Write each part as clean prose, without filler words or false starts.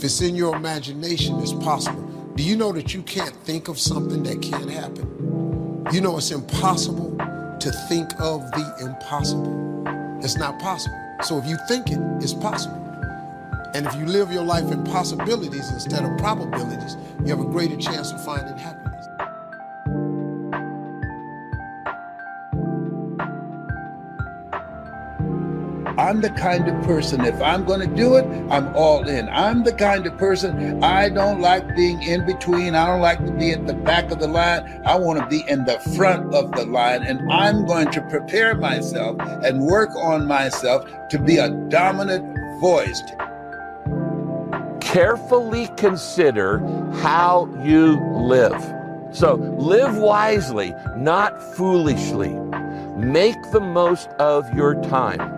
If it's in your imagination, it's possible. Do you know that you can't think of something that can't happen? You know it's impossible to think of the impossible. It's not possible. So if you think it, it's possible. And if you live your life in possibilities instead of probabilities, you have a greater chance of finding happiness. I'm the kind of person, if I'm going to do it, I'm all in. I'm the kind of person, I don't like being in between. I don't like to be at the back of the line. I want to be in the front of the line, and I'm going to prepare myself and work on myself to be a dominant voice. Carefully consider how you live. So live wisely, not foolishly. Make the most of your time,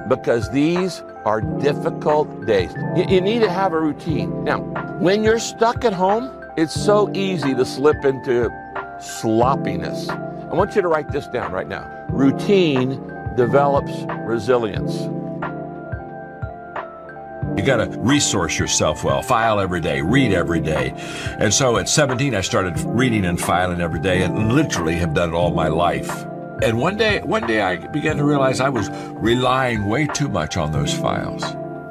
because these are difficult days. You need to have a routine. Now, when you're stuck at home, it's so easy to slip into sloppiness. I want you to write this down right now. Routine develops resilience. You got to resource yourself well, file every day, read every day. And so at 17, I started reading and filing every day, and literally have done it all my life. And one day I began to realize I was relying way too much on those files,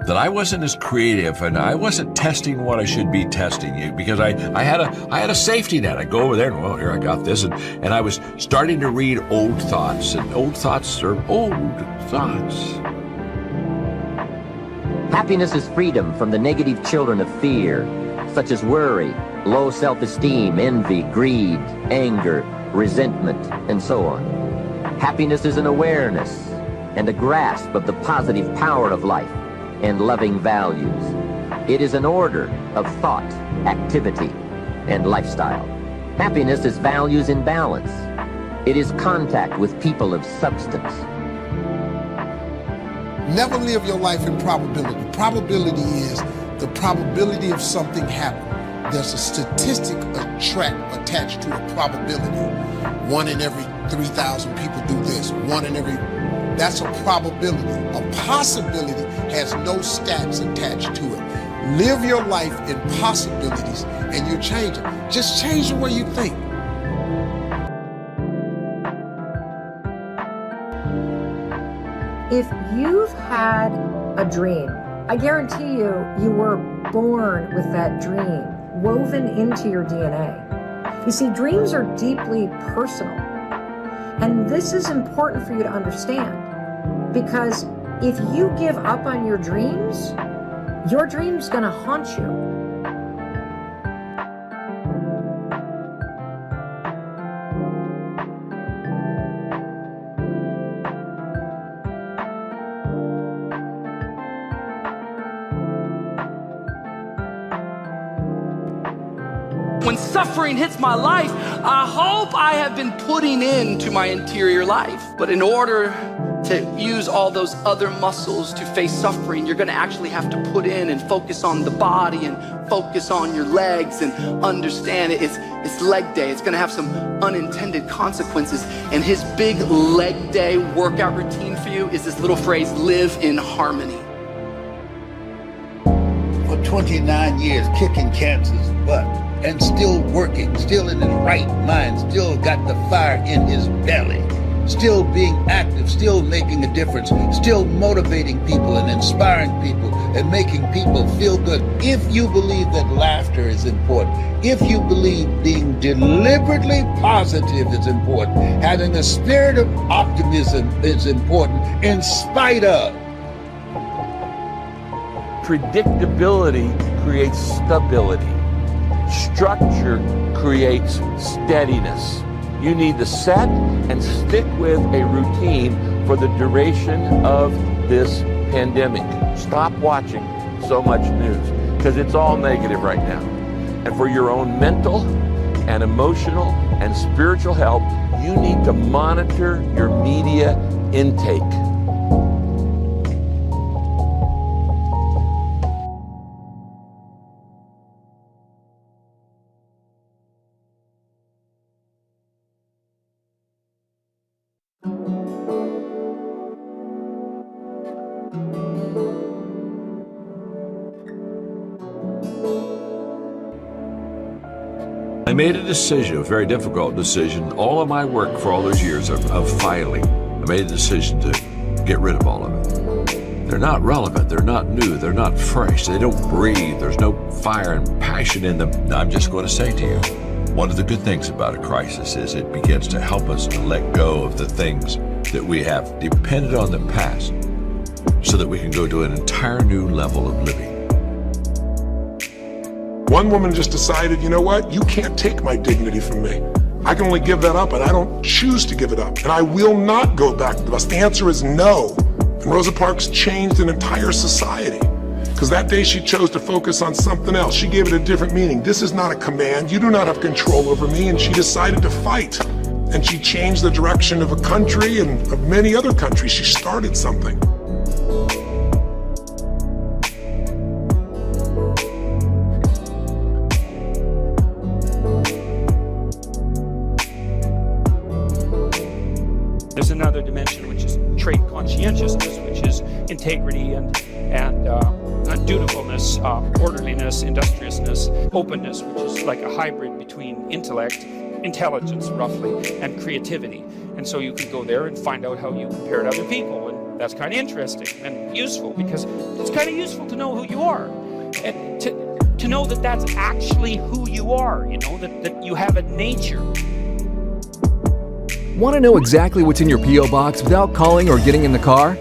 that I wasn't as creative, and I wasn't testing what I should be testing, because I had a safety net. I go over there and, well, here I got this, and I was starting to read old thoughts, and old thoughts are old thoughts. Happiness is freedom from the negative children of fear, such as worry, low self-esteem, envy, greed, anger, resentment, and so on. Happiness is an awareness and a grasp of the positive power of life and loving values. It is an order of thought, activity, and lifestyle. Happiness is values in balance. It is contact with people of substance. Never live your life in probability. Probability is the probability of something happening. There's a statistic attached to a probability. 1 in every 3,000 people do this. That's a probability. A possibility has no stats attached to it. Live your life in possibilities and you're changing. Just change the way you think. If you've had a dream, I guarantee you were born with that dream woven into your DNA. You see, dreams are deeply personal. And this is important for you to understand, because if you give up on your dream's gonna haunt you. When suffering hits my life, I hope I have been putting into my interior life. But in order to use all those other muscles to face suffering, you're gonna actually have to put in and focus on the body and focus on your legs and understand it's leg day. It's gonna have some unintended consequences. And his big leg day workout routine for you is this little phrase, live in harmony. For 29 years, kicking cancer's butt, and still working, still in his right mind, still got the fire in his belly, still being active, still making a difference, still motivating people and inspiring people and making people feel good. If you believe that laughter is important, if you believe being deliberately positive is important, having a spirit of optimism is important in spite of. Predictability creates stability. Structure creates steadiness. You need to set and stick with a routine for the duration of this pandemic. Stop watching so much news, because it's all negative right now. And for your own mental and emotional and spiritual health, you need to monitor your media intake. I made a decision, a very difficult decision. All of my work for all those years of filing, I made a decision to get rid of all of it. They're not relevant, they're not new, they're not fresh, they don't breathe, there's no fire and passion in them. I'm just going to say to you, one of the good things about a crisis is it begins to help us to let go of the things that we have depended on the past so that we can go to an entire new level of living. One woman just decided, you know what, you can't take my dignity from me. I can only give that up, and I don't choose to give it up, and I will not go back to the bus. The answer is no. And Rosa Parks changed an entire society because that day she chose to focus on something else. She gave it a different meaning. This is not a command. You do not have control over me, and she decided to fight. And she changed the direction of a country and of many other countries. She started something. There's another dimension, which is trait conscientiousness, which is integrity and dutifulness, orderliness, industriousness, openness, which is like a hybrid between intellect, intelligence roughly, and creativity. And so you can go there and find out how you compare to other people, and that's kind of interesting and useful, because it's kind of useful to know who you are, and to know that that's actually who you are, you know, that you have a nature. Want to know exactly what's in your P.O. box without calling or getting in the car?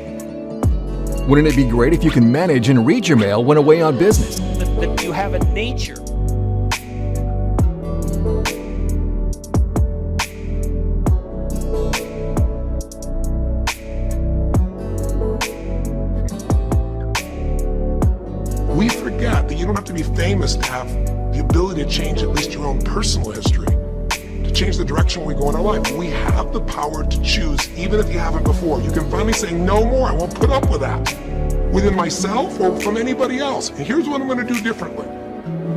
Wouldn't it be great if you can manage and read your mail when away on business? That you have a nature. We forget that you don't have to be famous to have the ability to change at least your own personal history, to change the direction we go in our life. We have the power to choose, even if you haven't before. You can finally say, no more, I won't put up with that, within myself or from anybody else. And here's what I'm going to do differently.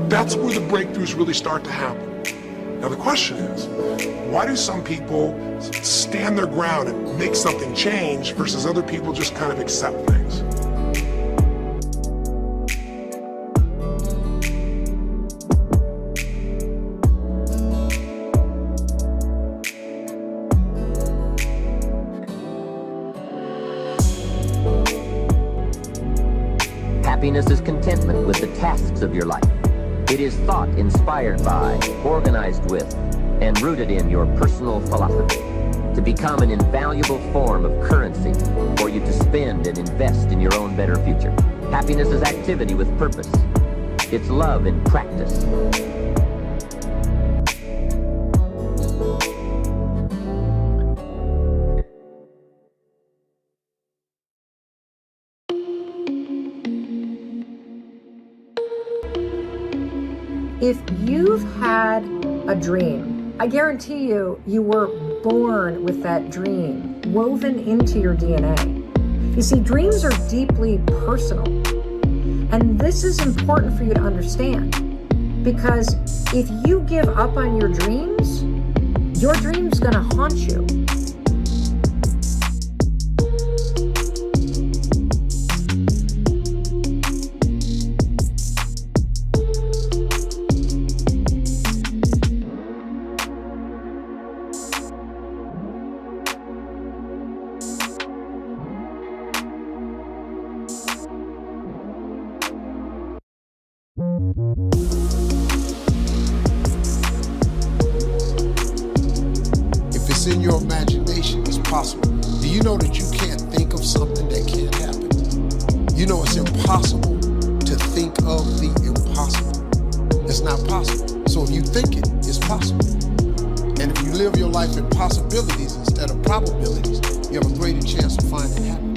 That's where the breakthroughs really start to happen. Now the question is, why do some people stand their ground and make something change versus other people just kind of accept things? Happiness is contentment with the tasks of your life. It is thought inspired by, organized with, and rooted in your personal philosophy, to become an invaluable form of currency for you to spend and invest in your own better future. Happiness is activity with purpose. It's love in practice. If you've had a dream, I guarantee you, you were born with that dream woven into your DNA. You see, dreams are deeply personal. And this is important for you to understand, because if you give up on your dream's gonna haunt you. If it's in your imagination, it's possible. Do you know that you can't think of something that can't happen? You know it's impossible to think of the impossible. It's not possible. So if you think it, it's possible. And if you live your life in possibilities instead of probabilities, you have a greater chance of finding happiness.